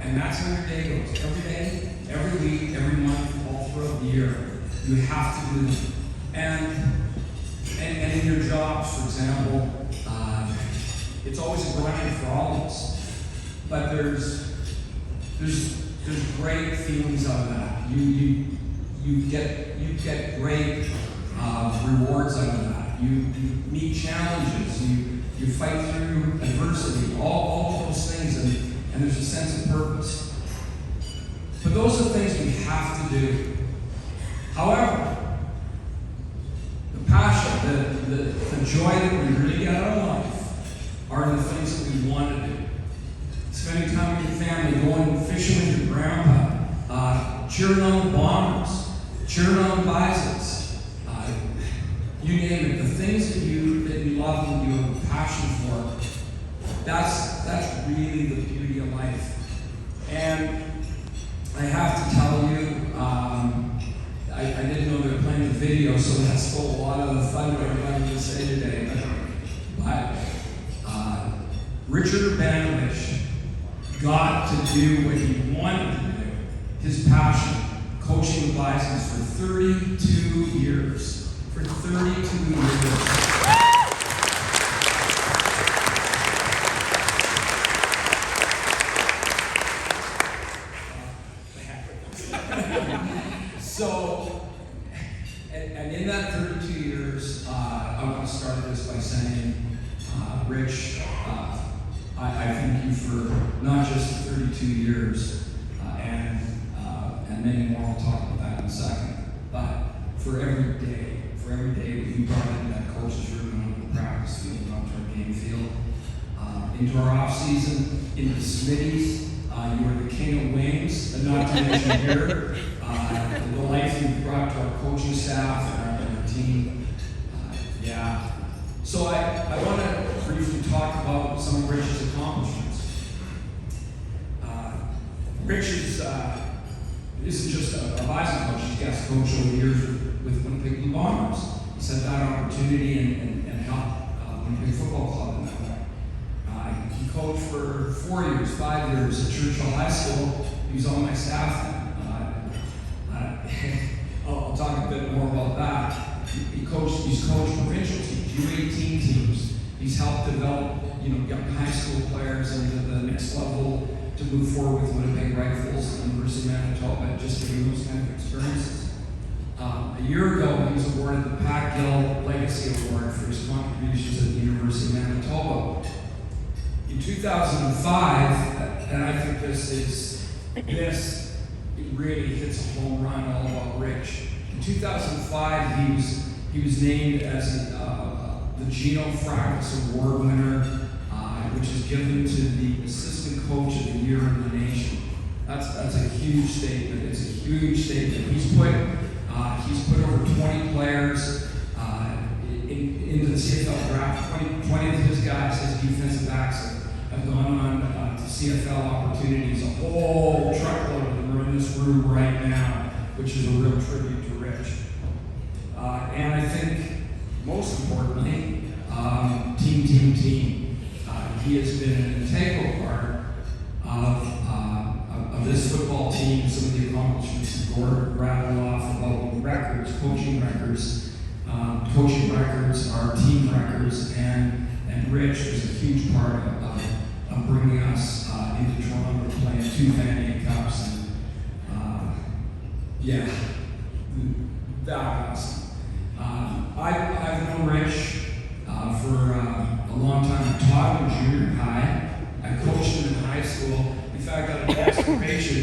And that's how your day goes. Every day, every week, every month, all throughout the year. You have to do them. And in your jobs, for example, it's always a grind for all of us. But there's great feelings out of that. You get great rewards out of that. You meet challenges. You fight through adversity. All of those things, and there's a sense of purpose. But those are things we have to do. However, the passion, the joy that we really get out of life are the things that we want to do. Spending time with your family, going fishing with your grandpa, cheering on the Bombers, cheering on the Bisons, you name it. The things that you love and you have a passion for, that's really the beauty of life. And I have to tell you, I didn't know they were playing the video, so that stole a lot of the thunder I wanted to say today. But Richard Urbanovich got to do what he wanted to do, his passion, coaching the Bisons for 32 years. For 32 years. So, and in that 32 years, I want to start this by saying, Rich, I thank you for not just 32 years, and many more. I'll talk about that in a second. But for every day that you brought into that coach's room and onto the practice field and onto our game field, into our off season, into the Smitties, you were the king of wings, and not to mention here, the life you brought to our coaching staff and our team. Yeah. So I want to briefly talk about some of Rich's accomplishments. Rich isn't just a Bison coach, he's guest coach over the years with Winnipeg Blue Bombers. He's had that opportunity and helped Winnipeg Football Club in that way. He coached for 4 years, 5 years at Churchill High School. He was on my staff then. I'll talk a bit more about that. He's coached provincial teams, U18 teams. He's helped develop, young high school players into the next level to move forward with Winnipeg Rifles, the University of Manitoba, just getting those kind of experiences. A year ago, he was awarded the Pat Gill Legacy Award for his contributions at the University of Manitoba. In 2005, and I think this really hits a home run all about Rich. In 2005, he was named as the Gino Fracas Award winner, which is given to the assistant coach of the year in the nation. That's a huge statement. It's a huge statement. He's put over 20 players into the CFL draft. 20 of his guys, his defensive backs, have gone on to CFL opportunities. A whole truckload of them are in this room right now, which is a real tribute to Rich. And I think, most importantly, team. He has been an integral part of this football team. Some of the accomplishments that Gord rattled off about records, coaching records, our team records, and Rich was a huge part of bringing us into Toronto, playing 2 Vanier Cups, and that was awesome. I've known Rich for a long time. I taught him in junior high. I coached him in high school. In fact, out of desperation,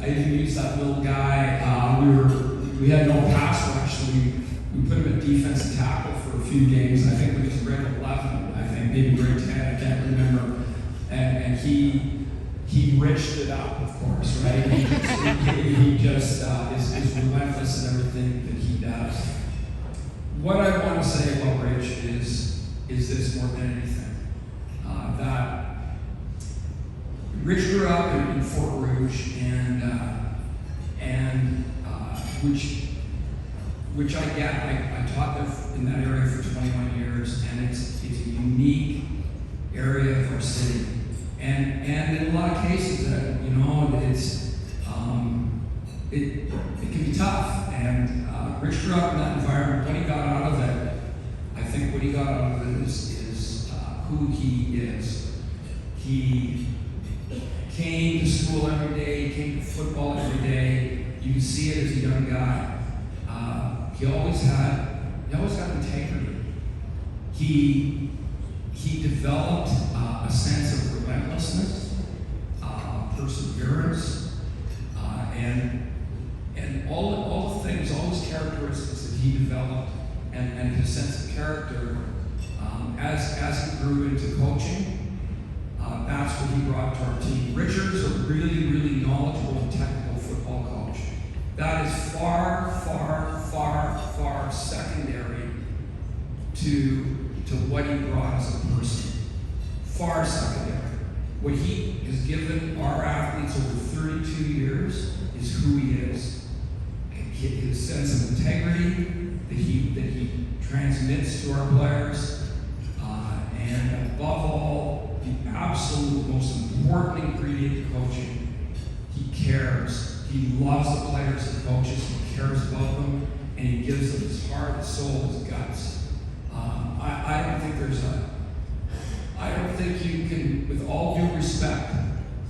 I even used that little guy. We had no pass rush, so we put him at defensive tackle for a few games. I think we was grade 11, I think, maybe grade 10, I can't remember. And he riched it up, of course, right? He just is relentless in everything that he does. What I want to say about Rich is this more than anything. That Rich grew up in Fort Rouge, which I get. I taught in that area for 21 years, and it's a unique area of our city. And in a lot of cases, it can be tough. And Rich grew up in that environment. What he got out of it, I think what he got out of it is who he is. He came to school every day, he came to football every day. You can see it as a young guy. He always got integrity. He developed a sense of relentlessness, perseverance, and all the things, all those characteristics that he developed, and his sense of character as he grew into coaching. That's what he brought to our team. Richard's a really, really knowledgeable and technical football coach. That is far, far, far, far secondary to what he brought as a person. Far secondary. What he has given our athletes over 32 years is who he is. His sense of integrity that he transmits to our players, and above all, the absolute most important ingredient to coaching, he cares. He loves the players and coaches. He cares about them, and he gives them his heart, his soul, his guts. I don't think you can, with all due respect,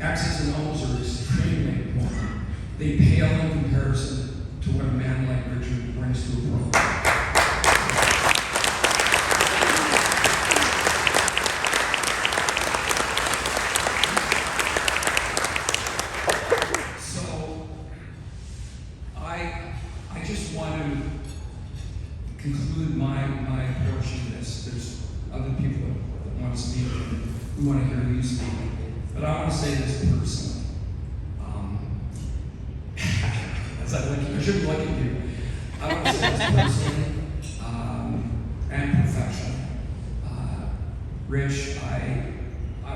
X's and O's are extremely important. They pale in comparison to what a man like Richard brings to a program. So, I just want to conclude my portion of this. There's other people that want to speak, and we want to hear you speak. But I want to say this personally. I shouldn't look at you. I want to say this personally and professionally. Rich, I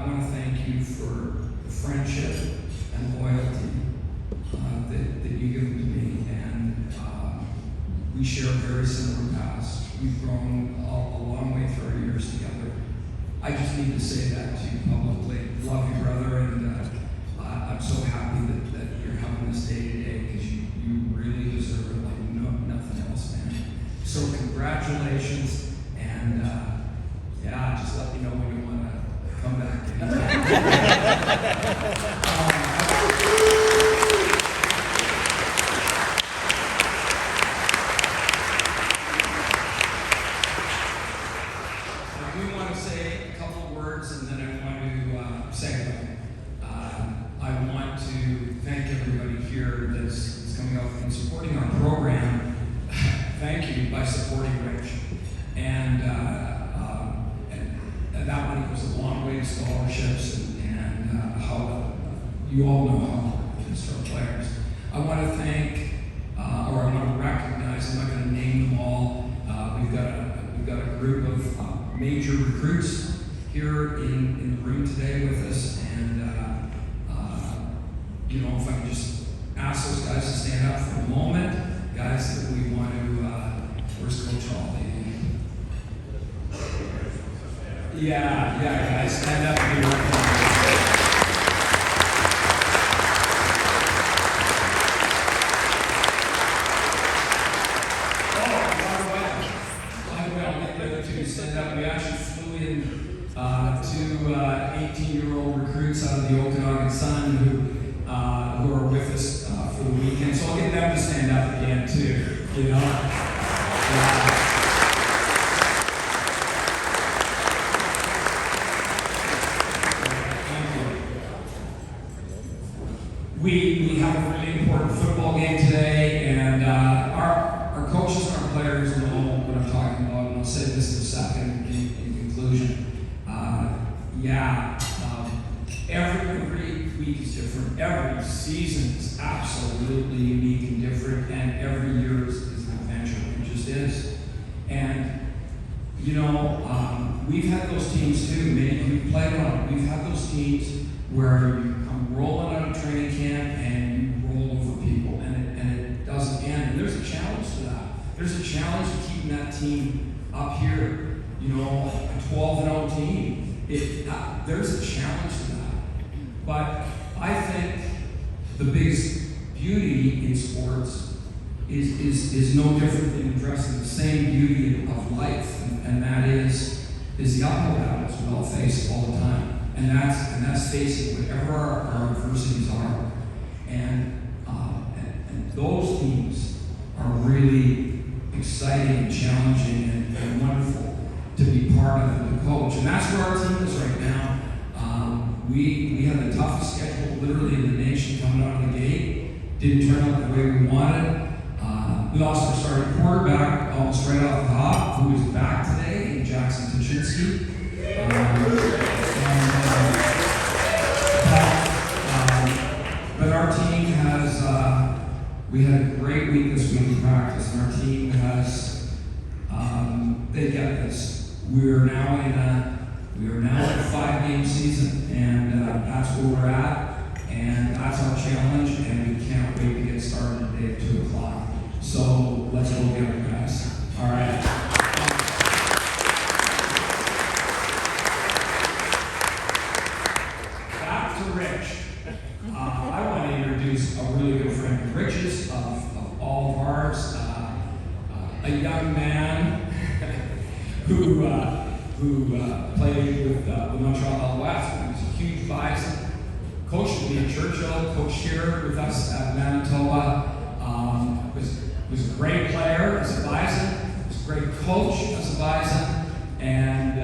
want to thank you for the friendship and loyalty that you give to me. And we share a very similar past. We've grown a long way through our years together. I just need to say that to you publicly. Love you, brother, and I'm so happy that you're having this day today, because you really deserve it like nothing else, man. So congratulations, and yeah, just let me know when you want to come back I do want to say a couple of words, and then I want to say I want to thank everybody here that's coming out and supporting our program. Thank you by supporting Rich. And that money goes a long way to scholarships and how you all know how important it is for our players. I want to thank, or I want to recognize, I'm not going to name them all. We've got a group of major recruits here in the room today with us, and if I can just ask those guys to stand up for a moment, guys, that we want to. Where's Coach Hall? Yeah, guys, stand up and be recognized. Stand up. We actually flew in two 18-year-old recruits out of the Okanagan Sun who are with us for the weekend. So I'll get them to stand up again too. We have a really important football game today, and our coaches and our players know what I'm talking about, and I'll say this in a second in conclusion. Every week is different. Every season is absolutely unique and different, and every year is an adventure. It just is. And we've had those teams too. Many of you played on. We've had those teams where you come rolling out of training camp and you roll over people, and it doesn't end. And there's a challenge to that. There's a challenge to keeping that team up here. A 12-0 team. There's a challenge to that. But I think the biggest beauty in sports is no different than addressing the same beauty of life, and that is the uphill battles we all face all the time, and that's facing whatever our adversities are, and those themes are really exciting and challenging and wonderful to be part of and to coach, and that's where our team is right now. We had the toughest schedule literally in the nation coming out of the gate. Didn't turn out the way we wanted. We lost our starting quarterback almost right off the hop, who is back today, in Jackson Tuchinski. But our team has, we had a great week this week in practice, and our team has, they get this. We are now in a 5-game season, and that's where we're at, and that's our challenge, and we can't wait to get started today at 2 o'clock. So let's go get it, guys. All right. Back to Rich. I want to introduce a really good friend of Rich's, of all of ours, a young man who played with Montreal West. He was a huge Bison. Coached with me at Churchill, coached here with us at Manitoba. Was a great player as a Bison. Was a great coach as a Bison. And